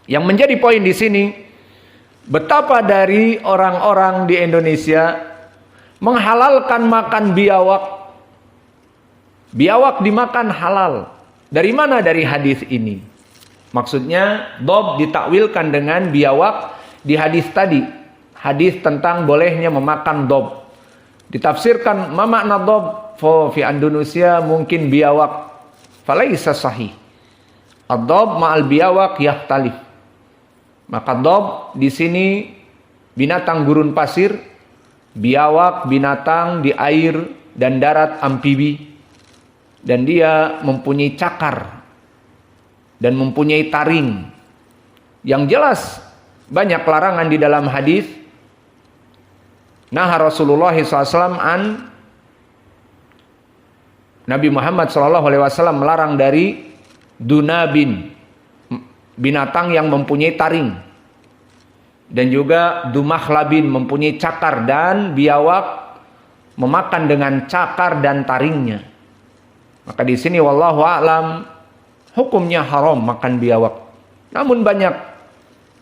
Yang menjadi poin di sini, betapa dari orang-orang di Indonesia menghalalkan makan biawak. Biawak dimakan halal. Dari mana? Dari hadis ini. Maksudnya dob ditakwilkan dengan biawak di hadis tadi. Hadis tentang bolehnya memakan dob. Ditafsirkan ma makna dob fi Indonesia mungkin biawak. Falaisa sahih. Ad-dob ma'al biawak yahtalif. Maka dob di sini binatang gurun pasir, biawak binatang di air dan darat amfibi. Dan dia mempunyai cakar dan mempunyai taring. Yang jelas banyak larangan di dalam hadis. Nah Rasulullah SAW Nabi Muhammad SAW melarang dari dunabin, binatang yang mempunyai taring. Dan juga dumakhlabin, mempunyai cakar, dan biawak memakan dengan cakar dan taringnya. Maka di sini wallahu a'lam hukumnya haram makan biawak. Namun banyak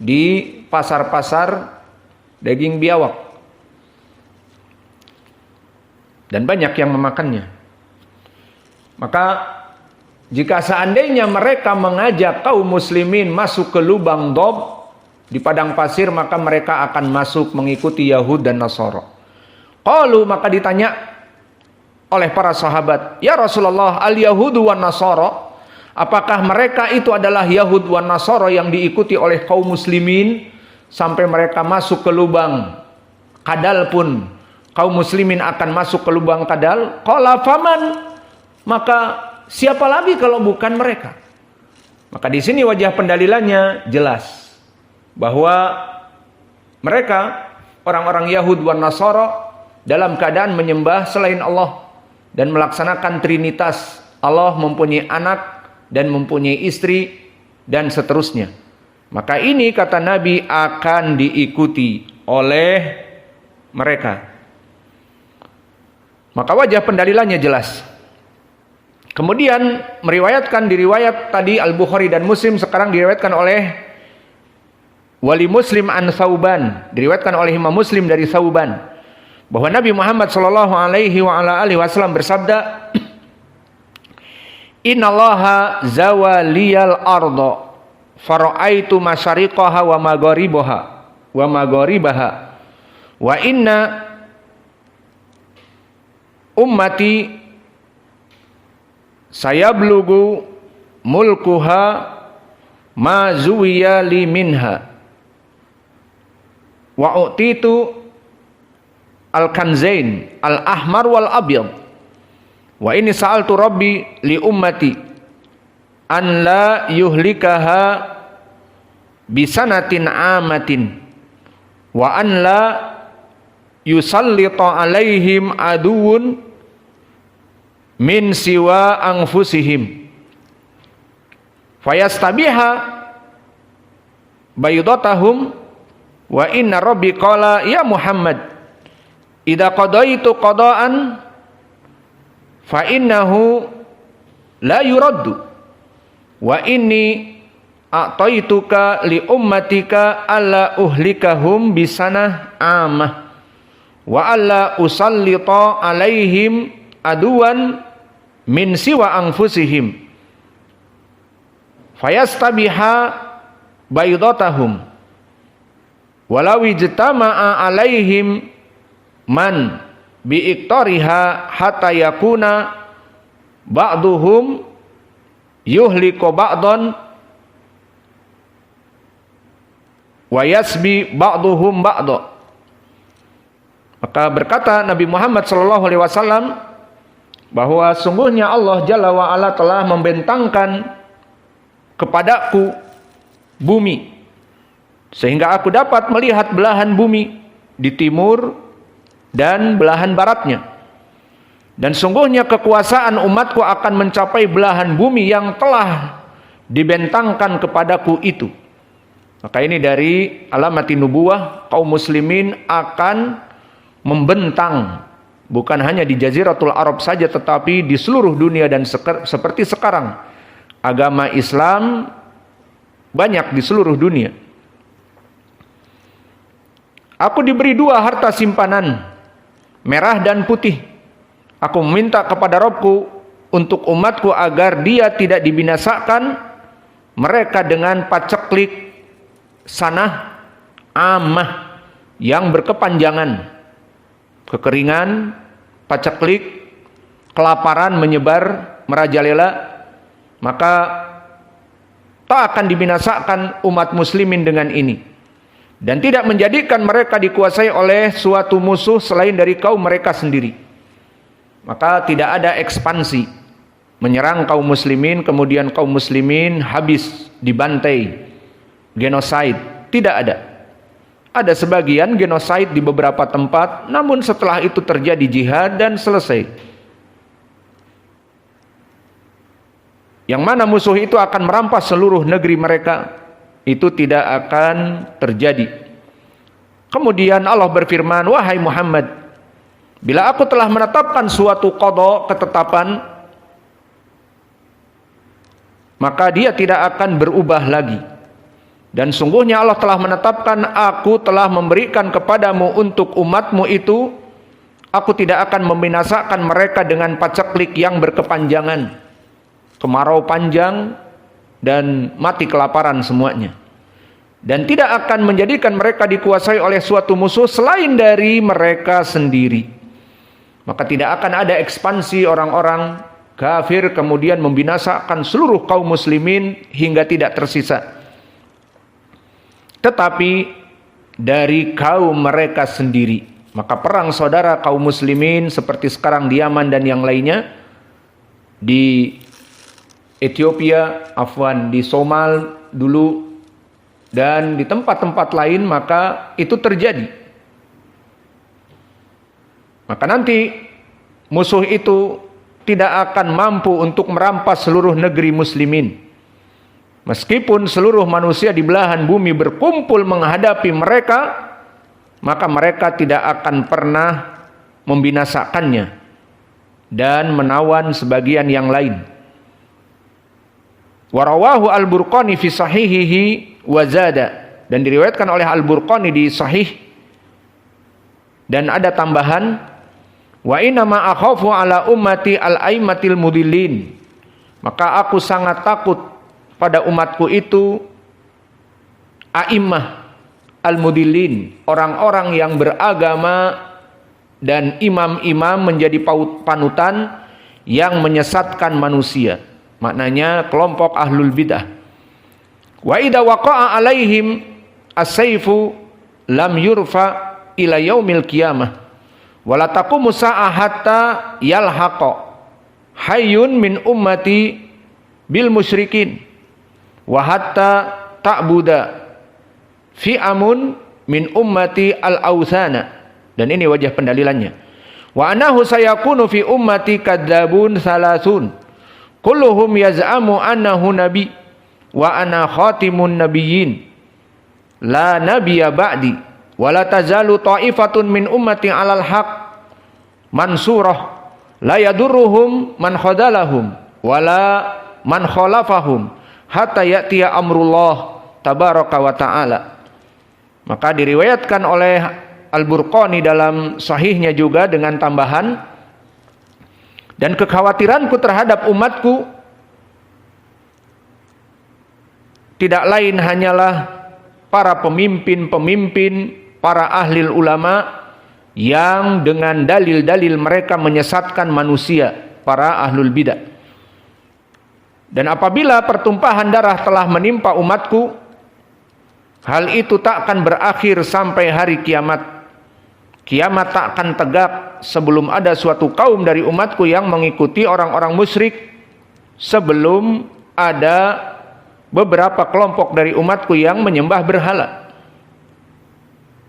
di pasar-pasar daging biawak. Dan banyak yang memakannya. Maka jika seandainya mereka mengajak kaum muslimin masuk ke lubang dob di padang pasir, maka mereka akan masuk mengikuti Yahud dan Nasara. Qalu, maka ditanya oleh para sahabat, ya Rasulullah, al-Yahudu wan Nasara, apakah mereka itu adalah Yahud wan Nasara yang diikuti oleh kaum muslimin sampai mereka masuk ke lubang kadal pun kaum muslimin akan masuk ke lubang kadal? Qala faman, maka siapa lagi kalau bukan mereka? Maka di sini wajah pendalilannya jelas bahwa mereka orang-orang Yahud wan Nasara dalam keadaan menyembah selain Allah dan melaksanakan trinitas. Allah mempunyai anak dan mempunyai istri dan seterusnya. Maka ini kata Nabi akan diikuti oleh mereka. Maka wajah pendalilannya jelas. Kemudian meriwayatkan di riwayat tadi Al-Bukhari dan Muslim, sekarang diriwayatkan oleh Wali Muslim an Sauban, diriwayatkan oleh Imam Muslim dari Sauban, bahwa Nabi Muhammad sallallahu alaihi wasallam bersabda, innallaha zawaliyal arda fara'aitu masyariqaha wa magharibaha wa inna ummati sayablugu mulkuha ma zuwiya li minha wa utitu al-kanzain al-ahmar wal abyad wa inni sa'altu rabbi li ummati an la yuhlikaha bisanatin amatin wa an la yusallita alaihim aduun min siwa anfusihim fayastabiha bayudatahum wa inna rabbi qala ya Muhammad idza qadaitu qada'an fa innahu la yuraddu wa inni a'taituka li ummatika alla uhlikahum bisanah amah wa alla usallita alaihim aduan min siwa anfusihim fayastabiha baydatahum walau ijtama'a alaihim man biiktariha hatta yakuna ba'duhum yuhliku ba'dan wa yasbi ba'duhum ba'da. Maka berkata Nabi Muhammad sallallahu alaihi wasallam bahwa sungguhnya Allah Jalla wa Ala telah membentangkan kepadaku bumi sehingga aku dapat melihat belahan bumi di timur dan belahan baratnya. Dan sungguhnya kekuasaan umatku akan mencapai belahan bumi yang telah dibentangkan kepadaku itu. Maka ini dari alamatin nubuwah, kaum muslimin akan membentang bukan hanya di Jaziratul Arab saja tetapi di seluruh dunia. Dan seperti sekarang agama Islam banyak di seluruh dunia. Aku diberi 2 harta simpanan, merah dan putih. Aku meminta kepada Rabbku untuk umatku agar dia tidak dibinasakan mereka dengan paceklik sanah amah yang berkepanjangan, kekeringan, paceklik, kelaparan menyebar merajalela, maka tak akan dibinasakan umat muslimin dengan ini. Dan tidak menjadikan mereka dikuasai oleh suatu musuh selain dari kaum mereka sendiri. Maka tidak ada ekspansi menyerang kaum muslimin, kemudian kaum muslimin habis, dibantai, genosid. Tidak ada. Ada sebagian genosid di beberapa tempat, namun setelah itu terjadi jihad dan selesai. Yang mana musuh itu akan merampas seluruh negeri mereka, itu tidak akan terjadi. Kemudian Allah berfirman, wahai Muhammad, bila aku telah menetapkan suatu qada, ketetapan, maka dia tidak akan berubah lagi. Dan sungguhnya Allah telah menetapkan, aku telah memberikan kepadamu untuk umatmu itu, aku tidak akan membinasakan mereka dengan paceklik yang berkepanjangan, kemarau panjang, dan mati kelaparan semuanya. Dan tidak akan menjadikan mereka dikuasai oleh suatu musuh selain dari mereka sendiri. Maka tidak akan ada ekspansi orang-orang kafir kemudian membinasakan seluruh kaum muslimin hingga tidak tersisa. Tetapi dari kaum mereka sendiri. Maka perang saudara kaum muslimin seperti sekarang di Yaman dan yang lainnya, di Ethiopia, di Somal dulu, dan di tempat-tempat lain, maka itu terjadi. Maka nanti musuh itu tidak akan mampu untuk merampas seluruh negeri muslimin. Meskipun seluruh manusia di belahan bumi berkumpul menghadapi mereka, maka mereka tidak akan pernah membinasakannya dan menawan sebagian yang lain. Warawahu al-Burqani fi sahihihi wa zada, dan diriwayatkan oleh al-Burqani di sahih, dan ada tambahan, wa inna ma akhafu ala ummati al-aimatil mudillin, maka aku sangat takut pada umatku itu a'immah al-mudillin, orang-orang yang beragama dan imam-imam menjadi panutan yang menyesatkan manusia. Maknanya kelompok ahlul bidah. Wa idza waqa'a alaihim as-sayfu lam yurfa ila yaumil qiyamah wa la taqumu sa'ah hatta yalhaqa hayyun min ummati bil musyrikin wa hatta ta'buda fi'amun min ummati al-awthana. Dan ini wajah pendalilannya. Wa anahu sayakunu fi ummati kadzabun salasun kulluhum yaz'amu annahu nabi wa ana khatimun nabiyyin la nabiyya ba'di wa la tazalu ta'ifatun min ummati 'alal haq mansurah la yadurruhum man khadalahum wa la man khalafahum hatta ya'tiya amrullah tabaraka wa ta'ala. Maka diriwayatkan oleh Al-Burqani dalam sahihnya juga dengan tambahan, dan kekhawatiranku terhadap umatku tidak lain hanyalah para pemimpin-pemimpin, para ahli ulama yang dengan dalil-dalil mereka menyesatkan manusia, para ahlul bidah. Dan apabila pertumpahan darah telah menimpa umatku, hal itu tak akan berakhir sampai hari kiamat. Kiamat tak akan tegak sebelum ada suatu kaum dari umatku yang mengikuti orang-orang musyrik, sebelum ada beberapa kelompok dari umatku yang menyembah berhala.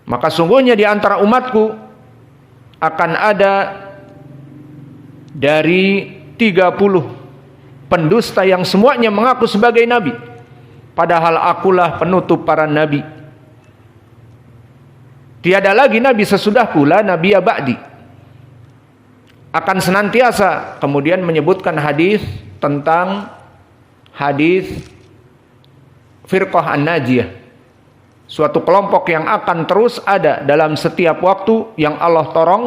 Maka sungguhnya di antara umatku akan ada dari 30 pendusta yang semuanya mengaku sebagai nabi, padahal akulah penutup para nabi. Tiada lagi nabi sesudahku, la nabiyya ba'di. Akan senantiasa, kemudian menyebutkan hadis tentang hadis firqah an-najiyah, suatu kelompok yang akan terus ada dalam setiap waktu yang Allah torong,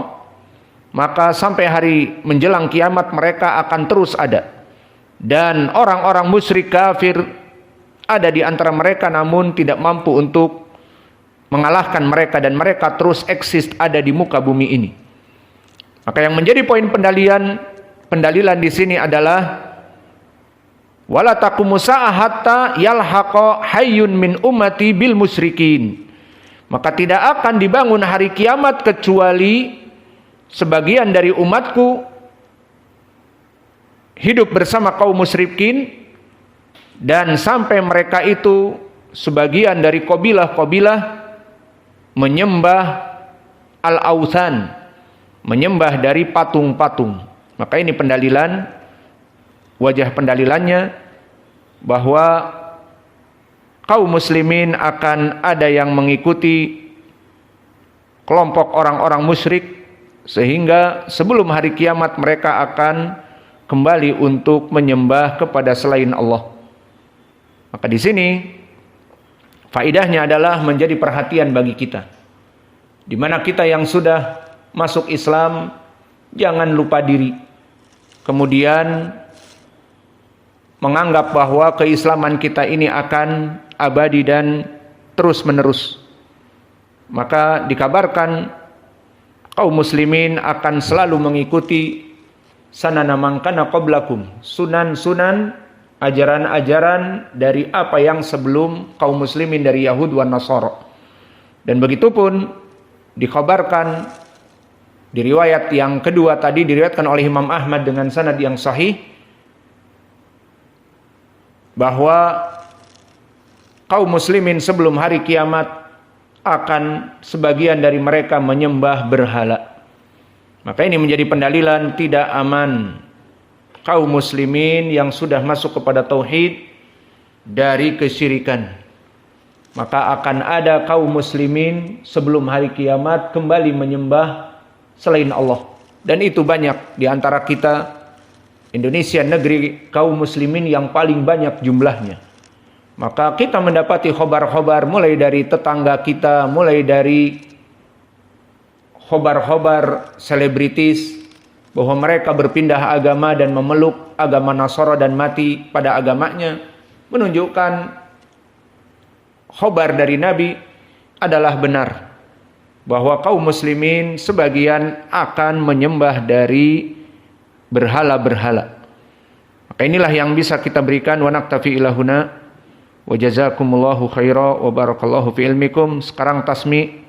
maka sampai hari menjelang kiamat mereka akan terus ada. Dan orang-orang musyrik kafir ada di antara mereka namun tidak mampu untuk mengalahkan mereka, dan mereka terus eksis ada di muka bumi ini. Maka yang menjadi poin pendalilan di sini adalah wala taqumu sa'ah hatta yalhaqa hayyun min ummati bil musyrikin. Maka tidak akan dibangun hari kiamat kecuali sebagian dari umatku hidup bersama kaum musyrikin, dan sampai mereka itu sebagian dari kabilah-kabilah menyembah al-authan, menyembah dari patung-patung. Maka ini pendalilan, wajah pendalilannya bahwa kaum muslimin akan ada yang mengikuti kelompok orang-orang musyrik, sehingga sebelum hari kiamat mereka akan kembali untuk menyembah kepada selain Allah. Maka di sini faidahnya adalah menjadi perhatian bagi kita, di mana kita yang sudah masuk Islam jangan lupa diri, kemudian menganggap bahwa keislaman kita ini akan abadi dan terus menerus. Maka dikabarkan kaum muslimin akan selalu mengikuti sanana man kana qablakum, sunan-sunan, ajaran-ajaran dari apa yang sebelum kaum muslimin dari Yahud wan Nasara. Dan begitu pun dikabarkan di riwayat yang kedua tadi, diriwayatkan oleh Imam Ahmad dengan sanad yang sahih, bahwa kaum muslimin sebelum hari kiamat akan sebagian dari mereka menyembah berhala. Maka ini menjadi pendalilan tidak aman kaum muslimin yang sudah masuk kepada tauhid dari kesyirikan. Maka akan ada kaum muslimin sebelum hari kiamat kembali menyembah selain Allah. Dan itu banyak di antara kita. Indonesia negeri kaum muslimin yang paling banyak jumlahnya. Maka kita mendapati khobar-khobar mulai dari tetangga kita, mulai dari khobar-khobar selebritis, bahwa mereka berpindah agama dan memeluk agama Nasara dan mati pada agamanya, menunjukkan khobar dari Nabi adalah benar, bahwa kaum muslimin sebagian akan menyembah dari berhala-berhala. Maka inilah yang bisa kita berikan. Wa naktafi ilahuna wa jazakumullahu khaira wa barakallahu fi ilmikum. Sekarang tasmi